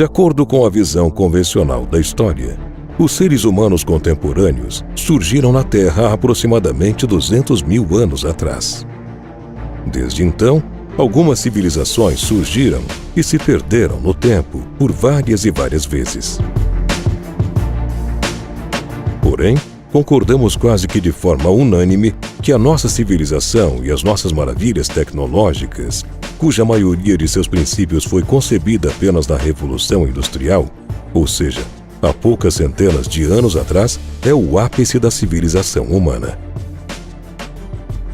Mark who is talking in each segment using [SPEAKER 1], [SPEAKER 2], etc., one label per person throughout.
[SPEAKER 1] De acordo com a visão convencional da história, os seres humanos contemporâneos surgiram na Terra há aproximadamente 200 mil anos atrás. Desde então, algumas civilizações surgiram e se perderam no tempo por várias e várias vezes. Porém, concordamos quase que de forma unânime que a nossa civilização e as nossas maravilhas tecnológicas, cuja maioria de seus princípios foi concebida apenas na Revolução Industrial, ou seja, há poucas centenas de anos atrás, é o ápice da civilização humana.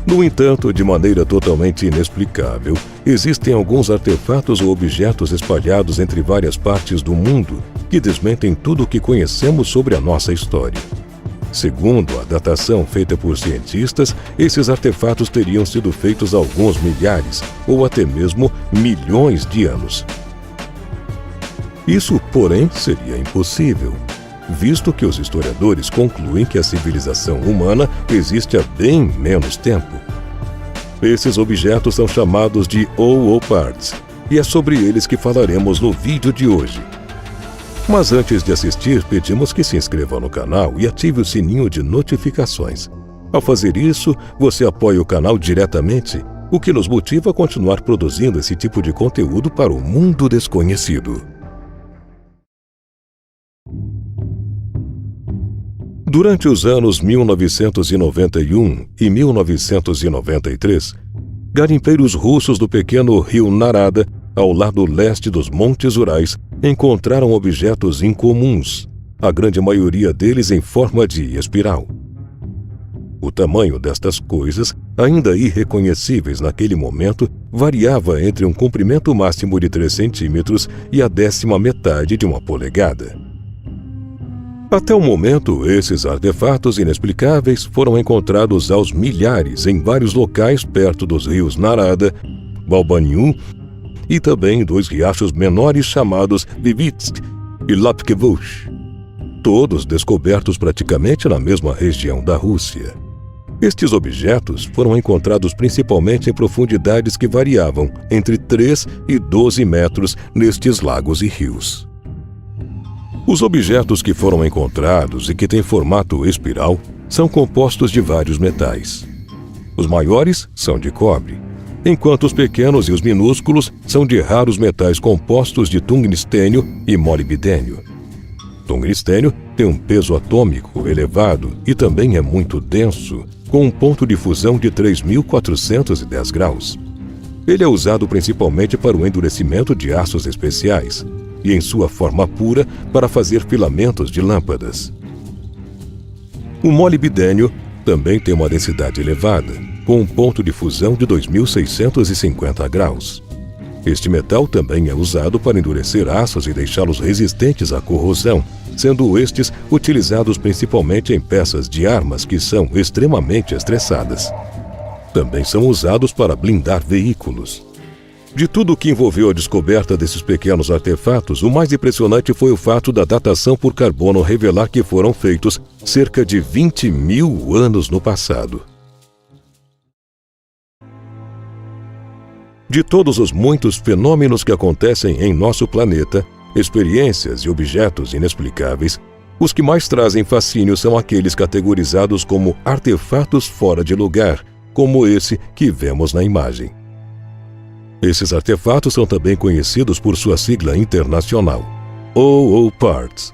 [SPEAKER 1] No entanto, de maneira totalmente inexplicável, existem alguns artefatos ou objetos espalhados entre várias partes do mundo que desmentem tudo o que conhecemos sobre a nossa história. Segundo a datação feita por cientistas, esses artefatos teriam sido feitos há alguns milhares ou até mesmo milhões de anos. Isso, porém, seria impossível, visto que os historiadores concluem que a civilização humana existe há bem menos tempo. Esses objetos são chamados de OO-Parts, e é sobre eles que falaremos no vídeo de hoje. Mas antes de assistir, pedimos que se inscreva no canal e ative o sininho de notificações. Ao fazer isso, você apoia o canal diretamente, o que nos motiva a continuar produzindo esse tipo de conteúdo para o mundo desconhecido. Durante os anos 1991 e 1993, garimpeiros russos do pequeno rio Narada, ao lado leste dos Montes Urais, encontraram objetos incomuns, a grande maioria deles em forma de espiral. O tamanho destas coisas, ainda irreconhecíveis naquele momento, variava entre um comprimento máximo de 3 centímetros e a 10ª metade de uma polegada. Até o momento, esses artefatos inexplicáveis foram encontrados aos milhares em vários locais perto dos rios Narada, Balbaniu e também 2 riachos menores chamados Vivitsk e Lapkevush, todos descobertos praticamente na mesma região da Rússia. Estes objetos foram encontrados principalmente em profundidades que variavam entre 3 e 12 metros nestes lagos e rios. Os objetos que foram encontrados e que têm formato espiral são compostos de vários metais. Os maiores são de cobre, enquanto os pequenos e os minúsculos são de raros metais compostos de tungstênio e molibdênio. Tungstênio tem um peso atômico elevado e também é muito denso, com um ponto de fusão de 3.410 graus. Ele é usado principalmente para o endurecimento de aços especiais e, em sua forma pura, para fazer filamentos de lâmpadas. O molibdênio também tem uma densidade elevada, com um ponto de fusão de 2.650 graus. Este metal também é usado para endurecer aços e deixá-los resistentes à corrosão, sendo estes utilizados principalmente em peças de armas que são extremamente estressadas. Também são usados para blindar veículos. De tudo o que envolveu a descoberta desses pequenos artefatos, o mais impressionante foi o fato da datação por carbono revelar que foram feitos cerca de 20 mil anos no passado. De todos os muitos fenômenos que acontecem em nosso planeta, experiências e objetos inexplicáveis, os que mais trazem fascínio são aqueles categorizados como artefatos fora de lugar, como esse que vemos na imagem. Esses artefatos são também conhecidos por sua sigla internacional, OO-Parts.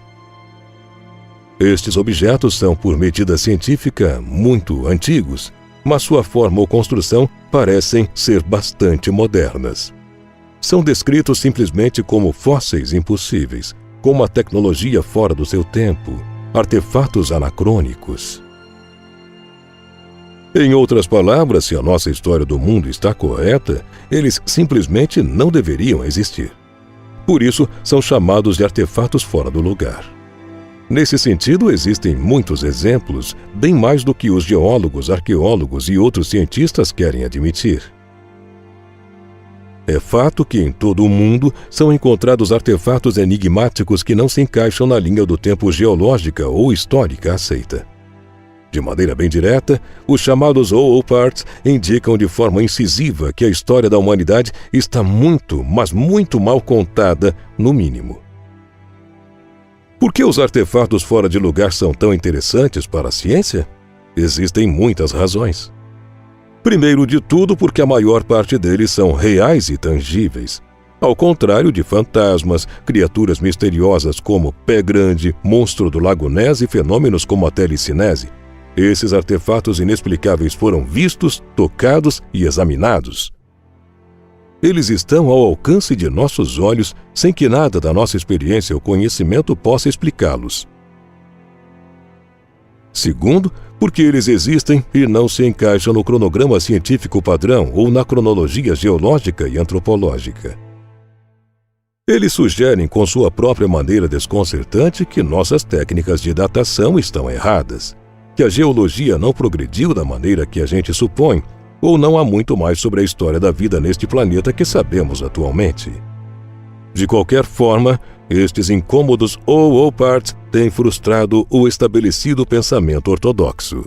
[SPEAKER 1] Estes objetos são, por medida científica, muito antigos, mas sua forma ou construção parecem ser bastante modernas. São descritos simplesmente como fósseis impossíveis, com uma tecnologia fora do seu tempo, artefatos anacrônicos. Em outras palavras, se a nossa história do mundo está correta, eles simplesmente não deveriam existir. Por isso, são chamados de artefatos fora do lugar. Nesse sentido, existem muitos exemplos, bem mais do que os geólogos, arqueólogos e outros cientistas querem admitir. É fato que em todo o mundo são encontrados artefatos enigmáticos que não se encaixam na linha do tempo geológica ou histórica aceita. De maneira bem direta, os chamados OO-Parts indicam de forma incisiva que a história da humanidade está muito, mas muito mal contada, no mínimo. Por que os artefatos fora de lugar são tão interessantes para a ciência? Existem muitas razões. Primeiro de tudo, porque a maior parte deles são reais e tangíveis. Ao contrário de fantasmas, criaturas misteriosas como Pé Grande, Monstro do Lago Ness e fenômenos como a telecinese, esses artefatos inexplicáveis foram vistos, tocados e examinados. Eles estão ao alcance de nossos olhos, sem que nada da nossa experiência ou conhecimento possa explicá-los. Segundo, porque eles existem e não se encaixam no cronograma científico padrão ou na cronologia geológica e antropológica. Eles sugerem com sua própria maneira desconcertante que nossas técnicas de datação estão erradas, que a geologia não progrediu da maneira que a gente supõe, ou não há muito mais sobre a história da vida neste planeta que sabemos atualmente. De qualquer forma, estes incômodos OOPARTs têm frustrado o estabelecido pensamento ortodoxo.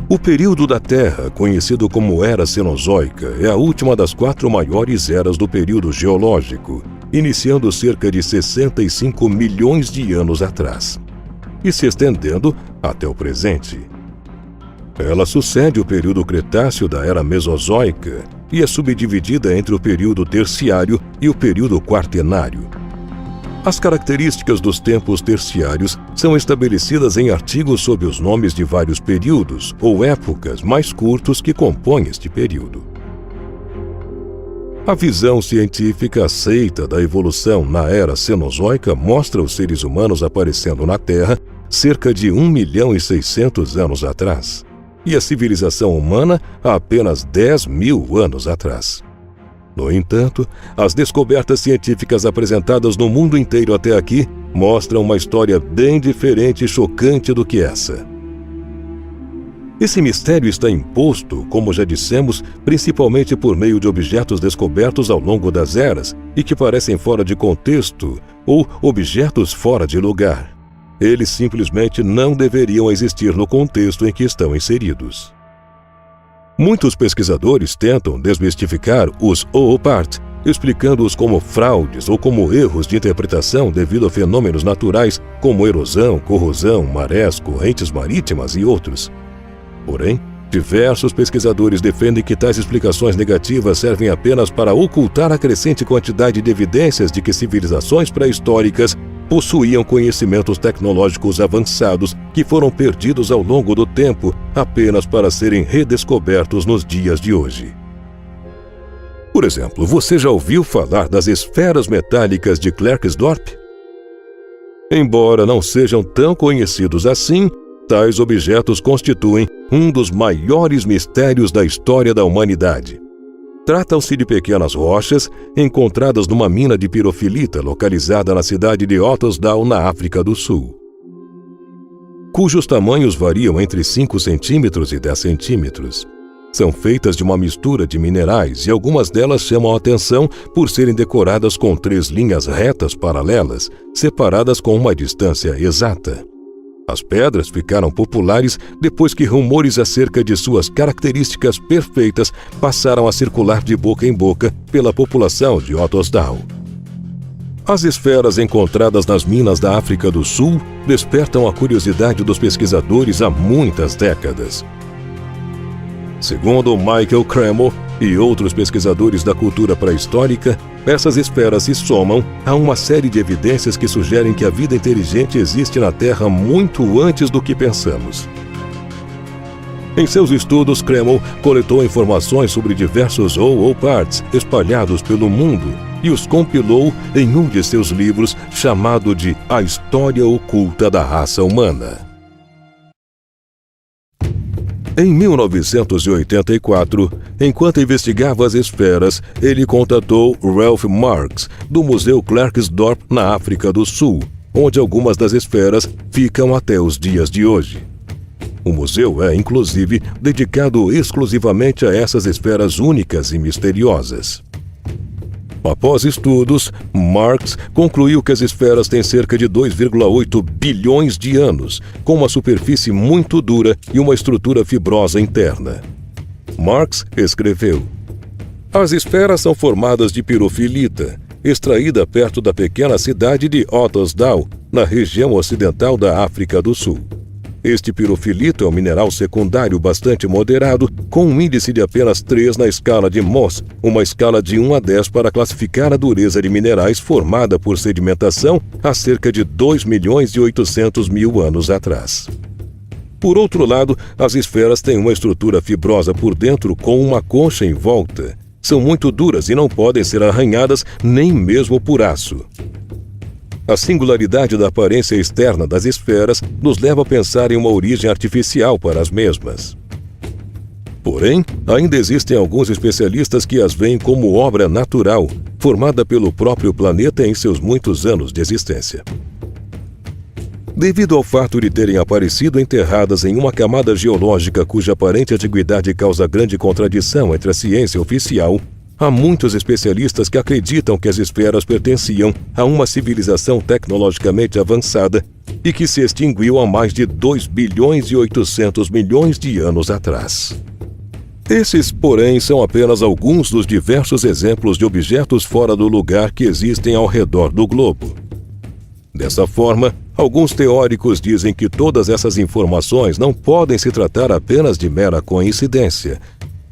[SPEAKER 1] O período da Terra, conhecido como Era Cenozoica, é a última das 4 maiores eras do período geológico, iniciando cerca de 65 milhões de anos atrás, e se estendendo até o presente. Ela sucede o período Cretáceo da Era Mesozoica e é subdividida entre o período Terciário e o período Quaternário. As características dos tempos terciários são estabelecidas em artigos sob os nomes de vários períodos ou épocas mais curtos que compõem este período. A visão científica aceita da evolução na Era Cenozoica mostra os seres humanos aparecendo na Terra cerca de 1.600.000 anos atrás, e a civilização humana há apenas 10.000 anos atrás. No entanto, as descobertas científicas apresentadas no mundo inteiro até aqui mostram uma história bem diferente e chocante do que essa. Esse mistério está imposto, como já dissemos, principalmente por meio de objetos descobertos ao longo das eras e que parecem fora de contexto ou objetos fora de lugar. Eles simplesmente não deveriam existir no contexto em que estão inseridos. Muitos pesquisadores tentam desmistificar os OOPART, explicando-os como fraudes ou como erros de interpretação devido a fenômenos naturais como erosão, corrosão, marés, correntes marítimas e outros. Porém, diversos pesquisadores defendem que tais explicações negativas servem apenas para ocultar a crescente quantidade de evidências de que civilizações pré-históricas possuíam conhecimentos tecnológicos avançados que foram perdidos ao longo do tempo apenas para serem redescobertos nos dias de hoje. Por exemplo, você já ouviu falar das esferas metálicas de Klerksdorp? Embora não sejam tão conhecidos assim, tais objetos constituem um dos maiores mistérios da história da humanidade. Tratam-se de pequenas rochas encontradas numa mina de pirofilita localizada na cidade de Ottosdal, na África do Sul, cujos tamanhos variam entre 5 centímetros e 10 centímetros. São feitas de uma mistura de minerais e algumas delas chamam a atenção por serem decoradas com 3 linhas retas paralelas, separadas com uma distância exata. As pedras ficaram populares depois que rumores acerca de suas características perfeitas passaram a circular de boca em boca pela população de Ottosdal. As esferas encontradas nas minas da África do Sul despertam a curiosidade dos pesquisadores há muitas décadas. Segundo Michael Cremo e outros pesquisadores da cultura pré-histórica, essas esferas se somam a uma série de evidências que sugerem que a vida inteligente existe na Terra muito antes do que pensamos. Em seus estudos, Cremo coletou informações sobre diversos OOPARTs espalhados pelo mundo e os compilou em um de seus livros chamado de A História Oculta da Raça Humana. Em 1984, enquanto investigava as esferas, ele contatou Ralph Marks, do Museu Klerksdorp, na África do Sul, onde algumas das esferas ficam até os dias de hoje. O museu é, inclusive, dedicado exclusivamente a essas esferas únicas e misteriosas. Após estudos, Marks concluiu que as esferas têm cerca de 2,8 bilhões de anos, com uma superfície muito dura e uma estrutura fibrosa interna. Marks escreveu: "As esferas são formadas de pirofilita, extraída perto da pequena cidade de Ottosdal, na região ocidental da África do Sul. Este pirofilito é um mineral secundário bastante moderado, com um índice de apenas 3 na escala de Mohs, uma escala de 1 a 10 para classificar a dureza de minerais formada por sedimentação há cerca de 2.800.000 anos atrás. Por outro lado, as esferas têm uma estrutura fibrosa por dentro com uma concha em volta. São muito duras e não podem ser arranhadas nem mesmo por aço. A singularidade da aparência externa das esferas nos leva a pensar em uma origem artificial para as mesmas. Porém, ainda existem alguns especialistas que as veem como obra natural, formada pelo próprio planeta em seus muitos anos de existência. Devido ao fato de terem aparecido enterradas em uma camada geológica cuja aparente antiguidade causa grande contradição entre a ciência oficial, há muitos especialistas que acreditam que as esferas pertenciam a uma civilização tecnologicamente avançada e que se extinguiu há mais de 2.8 bilhões de anos atrás. Esses, porém, são apenas alguns dos diversos exemplos de objetos fora do lugar que existem ao redor do globo. Dessa forma, alguns teóricos dizem que todas essas informações não podem se tratar apenas de mera coincidência,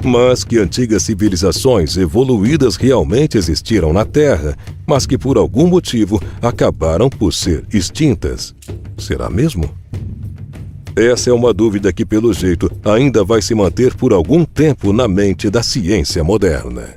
[SPEAKER 1] mas que antigas civilizações evoluídas realmente existiram na Terra, mas que por algum motivo acabaram por ser extintas. Será mesmo? Essa é uma dúvida que, pelo jeito, ainda vai se manter por algum tempo na mente da ciência moderna.